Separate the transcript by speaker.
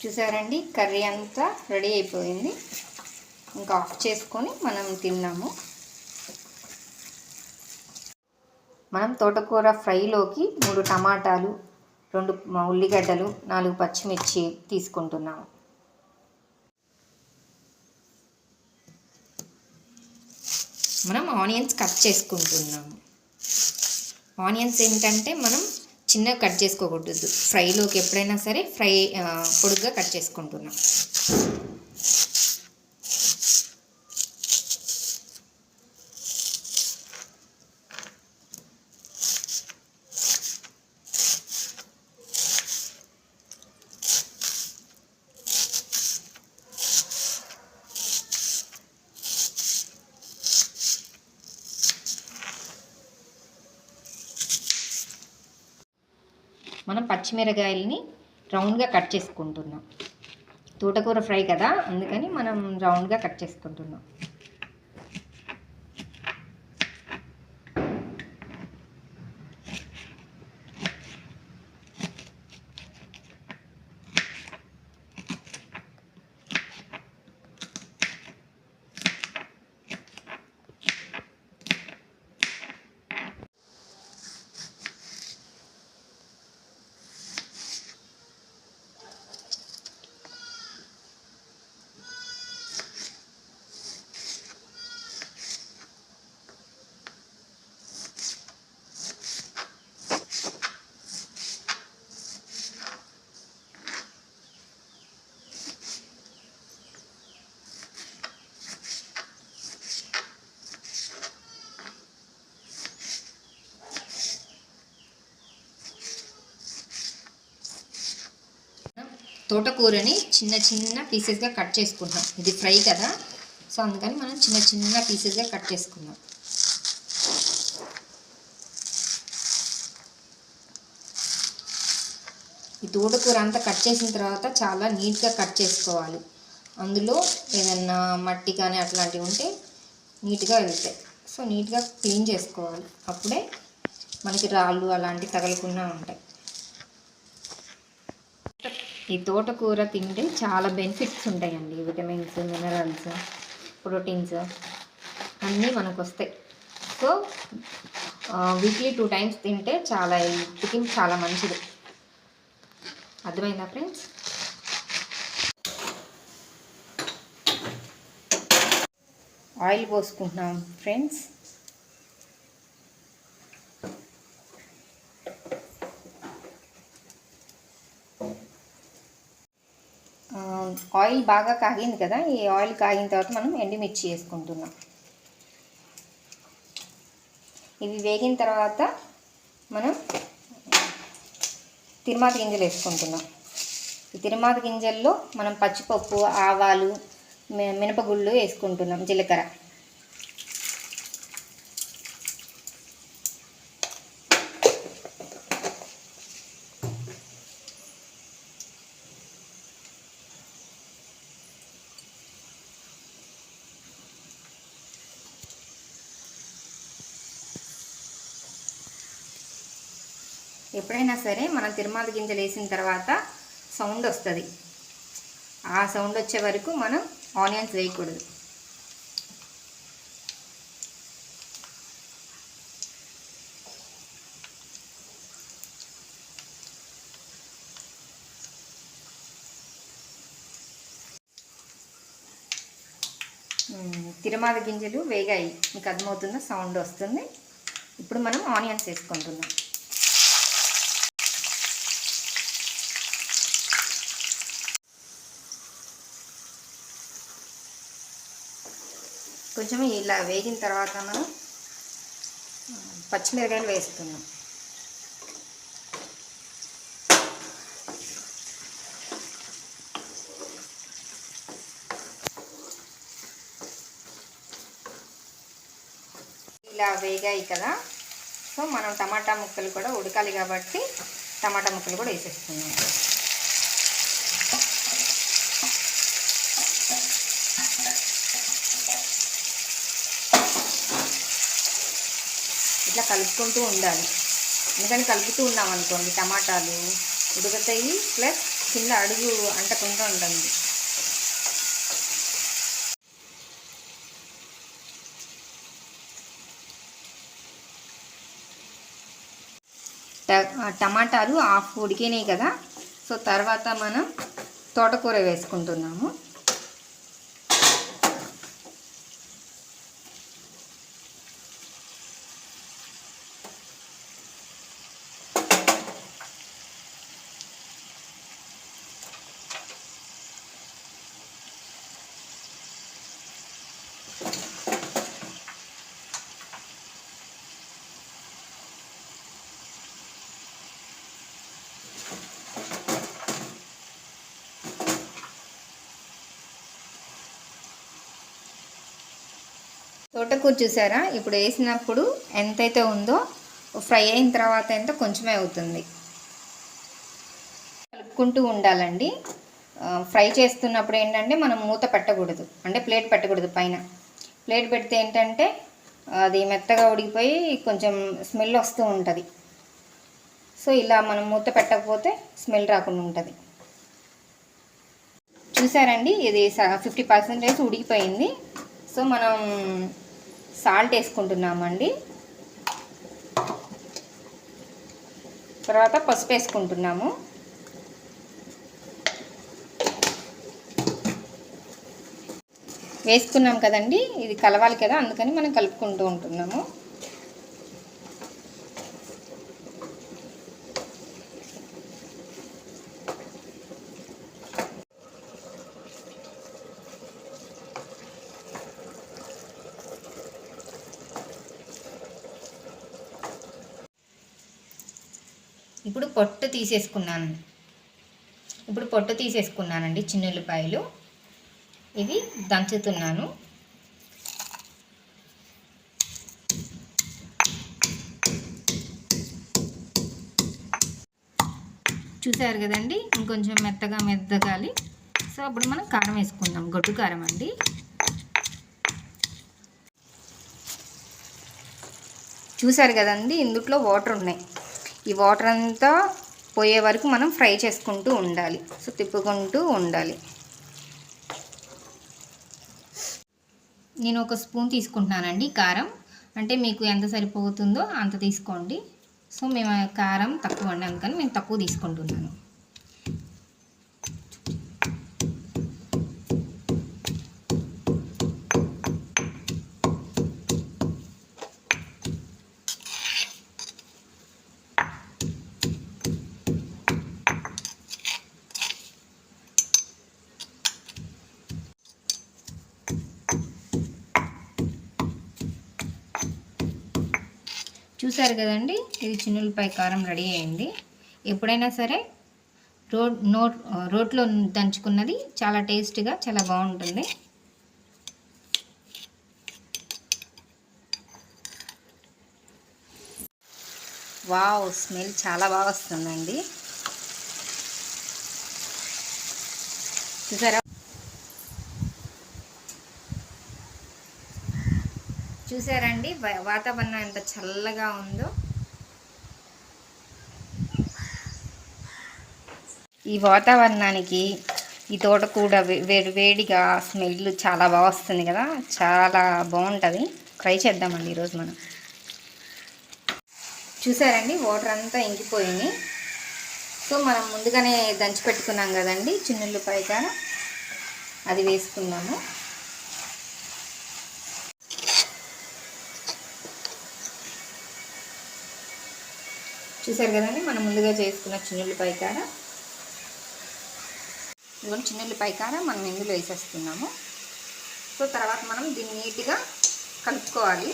Speaker 1: చూసారండి, కర్రీ అంతా రెడీ అయిపోయింది. ఇంకా ఆఫ్ చేసుకొని మనం తిన్నాము. మనం తోటకూర ఫ్రైలోకి 3 టమాటాలు, 2 ఉల్లిగడ్డలు, 4 పచ్చిమిర్చి తీసుకుంటున్నాము. మనం ఆనియన్స్ కట్ చేసుకుంటున్నాము. ఆనియన్స్ ఏంటంటే మనం చిన్నగా కట్ చేసుకోకూడదు. ఫ్రైలోకి ఎప్పుడైనా సరే పొడుగ్గా కట్ చేసుకుంటున్నాం. మనం పచ్చిమిరకాయలని రౌండ్గా కట్ చేసుకుంటున్నాం. తోటకూర ఫ్రై కదా, అందుకని మనం రౌండ్గా కట్ చేసుకుంటున్నాం. తోటకూరని చిన్న చిన్న పీసెస్గా కట్ చేసుకుంటాం. ఇది ఫ్రై కదా, సో అందుకని మనం చిన్న చిన్న పీసెస్గా కట్ చేసుకుందాం. ఈ తోటకూర అంతా కట్ చేసిన తర్వాత చాలా నీట్గా కట్ చేసుకోవాలి. అందులో ఏదైనా మట్టి కానీ అట్లాంటివి ఉంటే నీట్గా వెళ్తాయి. సో నీట్గా క్లీన్ చేసుకోవాలి, అప్పుడే మనకి రాళ్ళు అలాంటివి తగలకుండా ఉంటాయి. ఈ తోటకూర తింటే చాలా బెనిఫిట్స్ ఉంటాయండి. విటమిన్స్, మినరల్స్, ప్రోటీన్స్ అన్నీ మనకు వస్తాయి. సో వీక్లీ 2 times తింటే చాలా హెల్త్కి చాలా మంచిది. అర్థమైందా ఫ్రెండ్స్? ఆయిల్ పోసుకుంటున్నాం ఫ్రెండ్స్. ఆయిల్ బాగా కాగింది కదా, ఈ ఆయిల్ కాగిన తర్వాత మనం ఎండుమిర్చి వేసుకుంటున్నాం. ఇవి వేగిన తర్వాత మనం తిరుమాత గింజలు వేసుకుంటున్నాం. ఈ తిరుమాత గింజల్లో మనం పచ్చిపప్పు, ఆవాలు, మినపగుళ్ళు వేసుకుంటున్నాం, జీలకర్ర. ఎప్పుడైనా సరే మనం తిరుమాత గింజలు వేసిన తర్వాత సౌండ్ వస్తుంది. ఆ సౌండ్ వచ్చే వరకు మనం ఆనియన్స్ వేయకూడదు. తిరుమాత గింజలు వేగాయి, మీకు అర్థమవుతుందా? సౌండ్ వస్తుంది. ఇప్పుడు మనం ఆనియన్స్ వేసుకుంటున్నాం. కొంచెం ఇలా వేగిన తర్వాత మనం పచ్చిమిరకాయలు వేస్తున్నాం. ఇలా వేగాయి కదా, సో మనం టమాటా ముక్కలు కూడా ఉడకాలి కాబట్టి టమాటా ముక్కలు కూడా వేసేస్తున్నాం. ఇట్లా కలుపుకుంటూ ఉండాలి. ఎందుకంటే కలుపుతూ ఉన్నాం అనుకోండి టమాటాలు ఉడుకుతాయి, ప్లస్ కింద అడుగు అంటకుండా ఉంటుంది. టమాటాలు హాఫ్ ఉడికినాయి కదా. సో తర్వాత మనం తోటకూర వేసుకుంటున్నాము. తోటకూర చూసారా, ఇప్పుడు వేసినప్పుడు ఎంతైతే ఉందో ఫ్రై అయిన తర్వాత ఎంత కొంచెమే అవుతుంది. కలుపుకుంటూ ఉండాలండి. ఫ్రై చేస్తున్నప్పుడు ఏంటంటే మనం మూత పెట్టకూడదు, అంటే ప్లేట్ పెట్టకూడదు. పైన ప్లేట్ పెడితే ఏంటంటే అది మెత్తగా ఉడికిపోయి కొంచెం స్మెల్ వస్తూ ఉంటుంది. సో ఇలా మనం మూత పెట్టకపోతే స్మెల్ రాకుండా ఉంటుంది. చూసారండి, ఇది 50% ఉడికిపోయింది. సో మనం సాల్ట్ వేసుకుంటున్నామండి. తర్వాత పసుపు వేసుకుంటున్నాము. వేసుకున్నాం కదండి, ఇది కలవాలి కదా, అందుకని మనం కలుపుకుంటూ ఉంటున్నాము. ఇప్పుడు పొట్టు తీసేసుకున్నానండి. చిన్నుల్లిపాయలు ఇవి దంచుతున్నాను. చూసారు కదండి, ఇంకొంచెం మెత్తగాలి. సో అప్పుడు మనం కారం వేసుకుందాం. గొడ్డు కారం అండి. చూసారు కదండి, ఇందులో వాటర్ ఉన్నాయి. ఈ వాటర్ అంతా పోయే వరకు మనం ఫ్రై చేసుకుంటూ ఉండాలి. సో తిప్పుకుంటూ ఉండాలి. నేను 1 స్పూన్ తీసుకుంటున్నానండి కారం. అంటే మీకు ఎంత సరిపోతుందో అంత తీసుకోండి. సో మేము కారం తక్కువ అండి, అందుకని నేను తక్కువ తీసుకుంటున్నాను. చూసారు కదండి, ఇది చిన్నులపై కారం రెడీ అయింది. ఎప్పుడైనా సరే రోట్లో దంచుకున్నది చాలా టేస్ట్గా చాలా బాగుంటుంది. వావ్, స్మెల్ చాలా బాగా వస్తుందండి. చూసారా, చూసారండి వాతావరణం ఎంత చల్లగా ఉందో. ఈ వాతావరణానికి ఈ తోటకూర వేడిగా స్మెల్ చాలా బాగా వస్తుంది కదా, చాలా బాగుంటుంది. ట్రై చేద్దామండి ఈరోజు మనం. చూసారండి, వాటర్ అంతా ఇంకిపోయింది. సో మనం ముందుగానే దంచి పెట్టుకున్నాం కదండి చిన్నుల్లిపాయ కారం, అది వేసుకున్నాము. చూసారు కదండి, మనం ముందుగా చేసుకున్న చిన్నుల్లిపాయ కారం. ఇదిగోండి చిన్నుల్లిపాయ కారం మనం ఇందులో వేసేస్తున్నాము. సో తర్వాత మనం దీన్ని నీట్గా కలుపుకోవాలి.